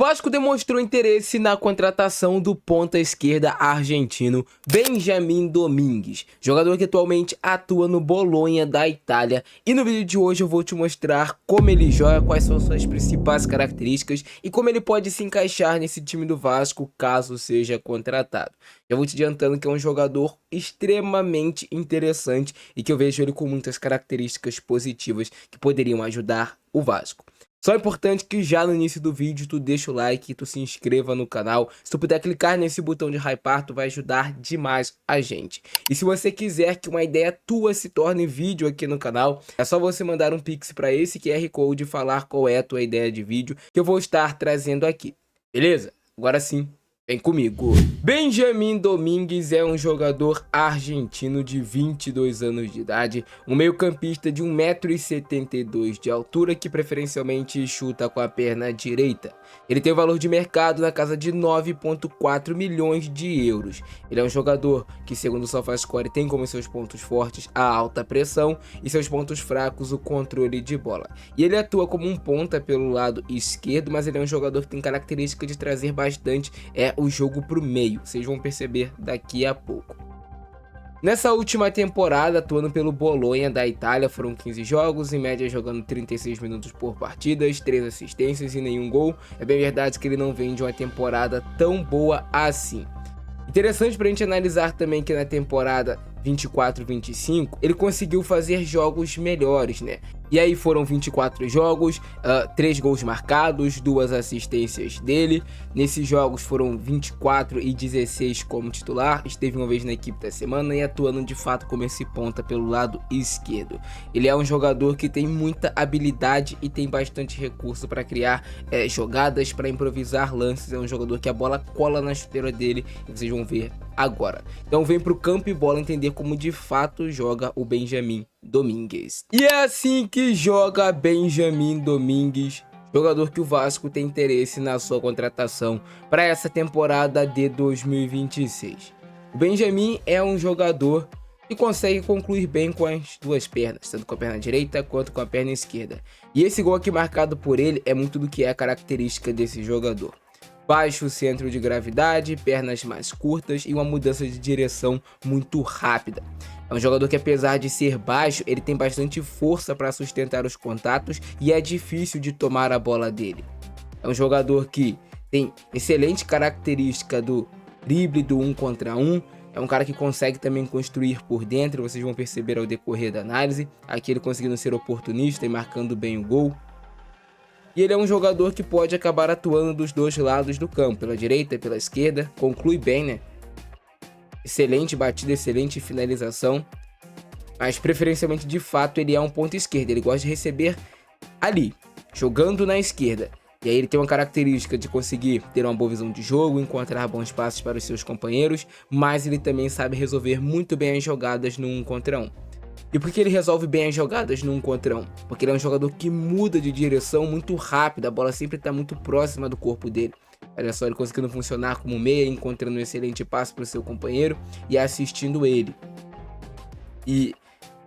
Vasco demonstrou interesse na contratação do ponta esquerda argentino Benjamin Domingues, jogador que atualmente atua no Bolonha da Itália, e no vídeo de hoje eu vou te mostrar como ele joga, quais são suas principais características e como ele pode se encaixar nesse time do Vasco caso seja contratado. Já vou te adiantando que é um jogador extremamente interessante e que eu vejo ele com muitas características positivas que poderiam ajudar o Vasco. Só é importante que já no início do vídeo tu deixa o like e tu se inscreva no canal. Se tu puder clicar nesse botão de hypar, tu vai ajudar demais a gente. E se você quiser que uma ideia tua se torne vídeo aqui no canal, é só você mandar um pix para esse QR Code e falar qual é a tua ideia de vídeo que eu vou estar trazendo aqui. Beleza? Agora sim, vem comigo. Benjamin Domingues é um jogador argentino de 22 anos de idade, um meio-campista de 1,72 m de altura que preferencialmente chuta com a perna direita. Ele tem um valor de mercado na casa de 9,4 milhões de euros. Ele é um jogador que, segundo o SofaScore, tem como seus pontos fortes a alta pressão e seus pontos fracos o controle de bola. E ele atua como um ponta pelo lado esquerdo, mas ele é um jogador que tem característica de trazer bastante o jogo para o meio, vocês vão perceber daqui a pouco. Nessa última temporada, atuando pelo Bolonha da Itália, foram 15 jogos, em média jogando 36 minutos por partidas, 3 assistências e nenhum gol. É bem verdade que ele não vem de uma temporada tão boa assim. Interessante para a gente analisar também que na temporada 24-25 ele conseguiu fazer jogos melhores, né? E aí foram 24 jogos, 3 gols marcados, 2 assistências dele. Nesses jogos foram 24 e 16 como titular, esteve uma vez na equipe da semana e atuando de fato como esse ponta pelo lado esquerdo. Ele é um jogador que tem muita habilidade e tem bastante recurso para criar jogadas, para improvisar lances. É um jogador que a bola cola na chuteira dele e vocês vão ver agora. Então vem pro campo e bola entender como de fato joga o Benjamin Domingues. E é assim que joga Benjamin Domingues, jogador que o Vasco tem interesse na sua contratação para essa temporada de 2026. O Benjamin é um jogador que consegue concluir bem com as duas pernas, tanto com a perna direita quanto com a perna esquerda. E esse gol aqui marcado por ele é muito do que é a característica desse jogador. Baixo centro de gravidade, pernas mais curtas e uma mudança de direção muito rápida. É um jogador que, apesar de ser baixo, ele tem bastante força para sustentar os contatos e é difícil de tomar a bola dele. É um jogador que tem excelente característica do drible, do 1 contra 1. É um cara que consegue também construir por dentro, vocês vão perceber ao decorrer da análise. Aqui ele conseguindo ser oportunista e marcando bem o gol. E ele é um jogador que pode acabar atuando dos dois lados do campo, pela direita e pela esquerda, conclui bem, né? Excelente batida, excelente finalização, mas preferencialmente de fato ele é um ponta esquerda, ele gosta de receber ali, jogando na esquerda. E aí ele tem uma característica de conseguir ter uma boa visão de jogo, encontrar bons passes para os seus companheiros, mas ele também sabe resolver muito bem as jogadas no 1 contra 1. E por que ele resolve bem as jogadas no 1 contra 1? Porque ele é um jogador que muda de direção muito rápido, a bola sempre está muito próxima do corpo dele. Olha só, ele conseguindo funcionar como meia, encontrando um excelente passe para o seu companheiro e assistindo ele. E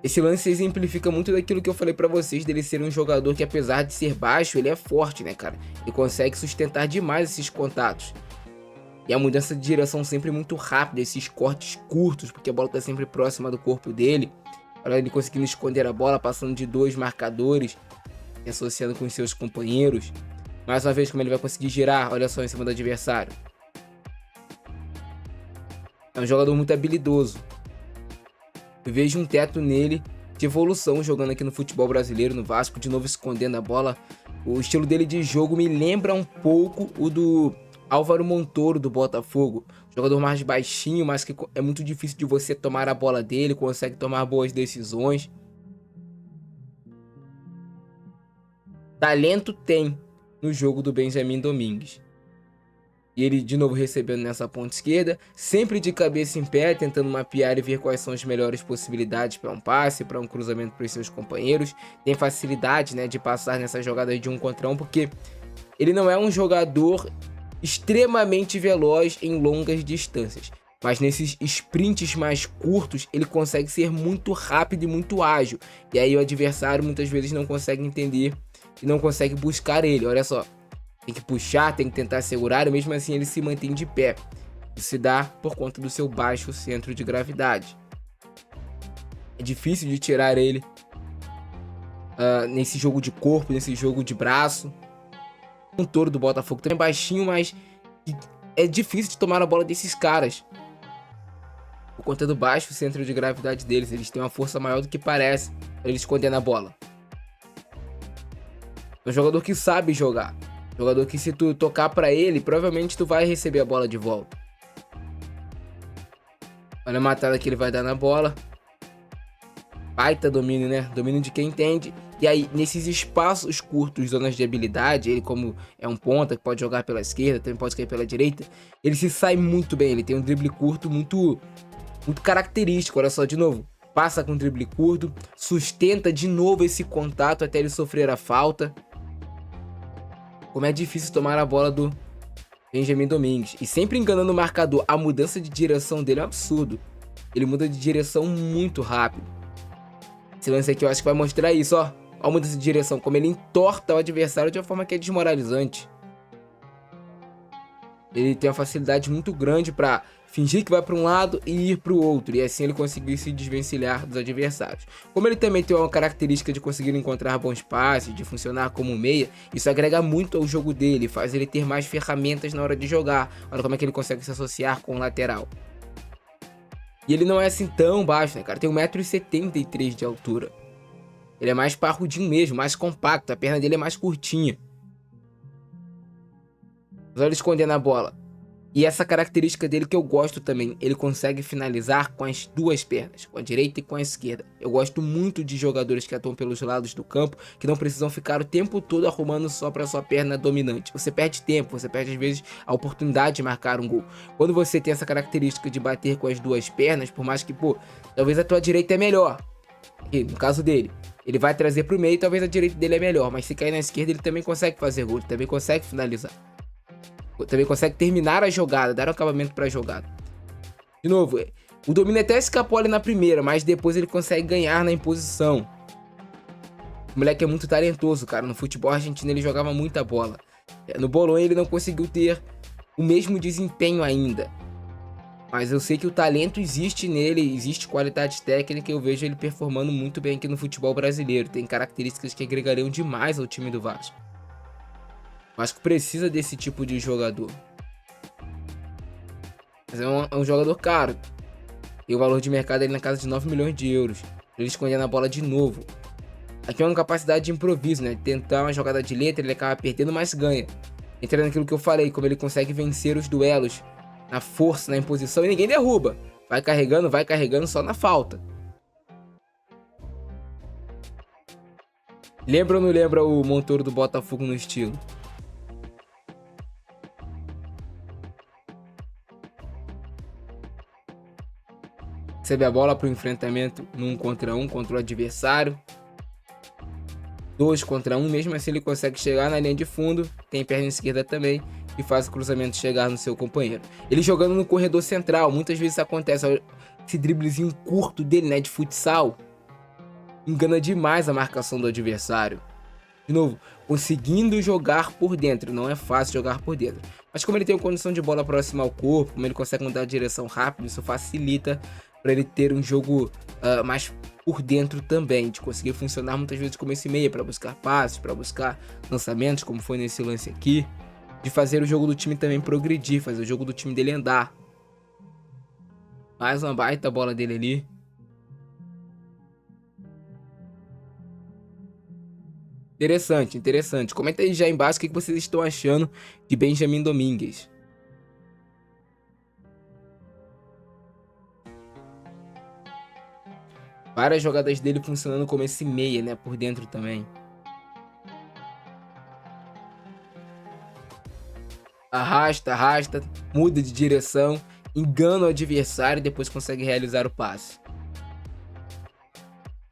esse lance exemplifica muito daquilo que eu falei para vocês, dele ser um jogador que, apesar de ser baixo, ele é forte, né, cara? Ele consegue sustentar demais esses contatos. E a mudança de direção sempre muito rápida, esses cortes curtos, porque a bola está sempre próxima do corpo dele. Olha ele conseguindo esconder a bola, passando de 2 marcadores e associando com os seus companheiros. Mais uma vez, como ele vai conseguir girar, olha só, em cima do adversário. É um jogador muito habilidoso. Eu vejo um teto nele de evolução jogando aqui no futebol brasileiro, no Vasco, de novo escondendo a bola. O estilo dele de jogo me lembra um pouco o do Álvaro Montoro do Botafogo. Jogador mais baixinho, mas que é muito difícil de você tomar a bola dele, consegue tomar boas decisões. Talento tem no jogo do Benjamin Domingues. E ele de novo recebendo nessa ponta esquerda, sempre de cabeça em pé, tentando mapear e ver quais são as melhores possibilidades para um passe, para um cruzamento para os seus companheiros. Tem facilidade, né, de passar nessa jogada de 1 contra 1, porque ele não é um jogador extremamente veloz em longas distâncias, mas nesses sprints mais curtos ele consegue ser muito rápido e muito ágil, e aí o adversário muitas vezes não consegue entender e não consegue buscar ele. Olha só, Tem que puxar, tem que tentar segurar, e mesmo assim ele se mantém de pé. Isso se dá por conta do seu baixo centro de gravidade. É difícil de tirar ele nesse jogo de corpo, nesse jogo de braço. O touro do Botafogo também é baixinho, mas é difícil de tomar a bola desses caras. Por conta do baixo centro de gravidade deles. Eles têm uma força maior do que parece pra eles esconderem a bola. É um jogador que sabe jogar. Jogador que, se tu tocar pra ele, provavelmente tu vai receber a bola de volta. Olha a matada que ele vai dar na bola. Baita domínio, né? Domínio de quem entende. E aí, nesses espaços curtos, zonas de habilidade, ele, como é um ponta, que pode jogar pela esquerda, também pode cair pela direita, ele se sai muito bem. Ele tem um drible curto muito característico. Olha só, de novo. Passa com um drible curto, sustenta de novo esse contato até ele sofrer a falta. Como é difícil tomar a bola do Benjamin Domingues. E sempre enganando o marcador. A mudança de direção dele é um absurdo. Ele muda de direção muito rápido. Esse lance aqui eu acho que vai mostrar isso, ó. Olha a mudança de direção. Como ele entorta o adversário de uma forma que é desmoralizante. Ele tem uma facilidade muito grande para fingir que vai para um lado e ir para o outro. E assim ele conseguir se desvencilhar dos adversários. Como ele também tem uma característica de conseguir encontrar bons passes, de funcionar como meia, isso agrega muito ao jogo dele, faz ele ter mais ferramentas na hora de jogar. Olha como é que ele consegue se associar com o lateral. E ele não é assim tão baixo, né, cara? Tem 1,73 m de altura. Ele é mais parrudinho mesmo, mais compacto. A perna dele é mais curtinha. Mas olha ele escondendo a bola. E essa característica dele que eu gosto também. Ele consegue finalizar com as duas pernas, com a direita e com a esquerda. Eu gosto muito de jogadores que atuam pelos lados do campo, que não precisam ficar o tempo todo arrumando só para sua perna dominante. Você perde tempo, você perde às vezes a oportunidade de marcar um gol. Quando você tem essa característica de bater com as duas pernas, por mais que, talvez a tua direita é melhor. E no caso dele, ele vai trazer pro meio, talvez a direita dele é melhor. Mas se cair na esquerda, ele também consegue fazer gol, ele também consegue finalizar. Também consegue terminar a jogada, dar um acabamento para a jogada. De novo, o domínio até escapou ali na primeira, mas depois ele consegue ganhar na imposição. O moleque é muito talentoso, cara. No futebol argentino ele jogava muita bola. No Bolonha ele não conseguiu ter o mesmo desempenho ainda. Mas eu sei que o talento existe nele, existe qualidade técnica e eu vejo ele performando muito bem aqui no futebol brasileiro. Tem características que agregariam demais ao time do Vasco. O Vasco precisa desse tipo de jogador. Mas é um jogador caro. E o valor de mercado é na casa de 9 milhões de euros. Ele escondendo a bola de novo. Aqui é uma capacidade de improviso, né? Tentar uma jogada de letra, ele acaba perdendo, mas ganha. Entrando naquilo que eu falei, como ele consegue vencer os duelos na força, na imposição, e ninguém derruba. Vai carregando só na falta. Lembra ou não lembra o Montoro do Botafogo no estilo? Recebe a bola para o enfrentamento no 1 contra 1 contra o adversário. 2 contra 1, mesmo assim ele consegue chegar na linha de fundo, tem perna esquerda também e faz o cruzamento chegar no seu companheiro. Ele jogando no corredor central, muitas vezes acontece esse driblezinho curto dele, né, de futsal, engana demais a marcação do adversário. De novo, conseguindo jogar por dentro, não é fácil jogar por dentro. Mas como ele tem uma condição de bola próxima ao corpo, como ele consegue mudar a direção rápido, isso facilita para ele ter um jogo mais por dentro também, de conseguir funcionar muitas vezes como esse meia, para buscar passes, para buscar lançamentos, como foi nesse lance aqui, de fazer o jogo do time também progredir, fazer o jogo do time dele andar. Mais uma baita bola dele ali. Interessante, interessante. Comenta aí já embaixo o que vocês estão achando de Benjamin Domingues. Várias jogadas dele funcionando como esse meia, né? Por dentro também. Arrasta, arrasta, muda de direção, engana o adversário e depois consegue realizar o passe.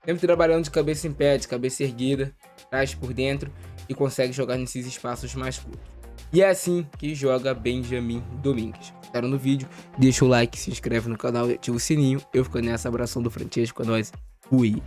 Sempre trabalhando de cabeça em pé, de cabeça erguida, traz por dentro e consegue jogar nesses espaços mais curtos. E é assim que joga Benjamin Domingues. Gostaram do vídeo? Deixa o like, se inscreve no canal e ativa o sininho. Eu fico nessa, abração do Francesco, é nóis. Fui!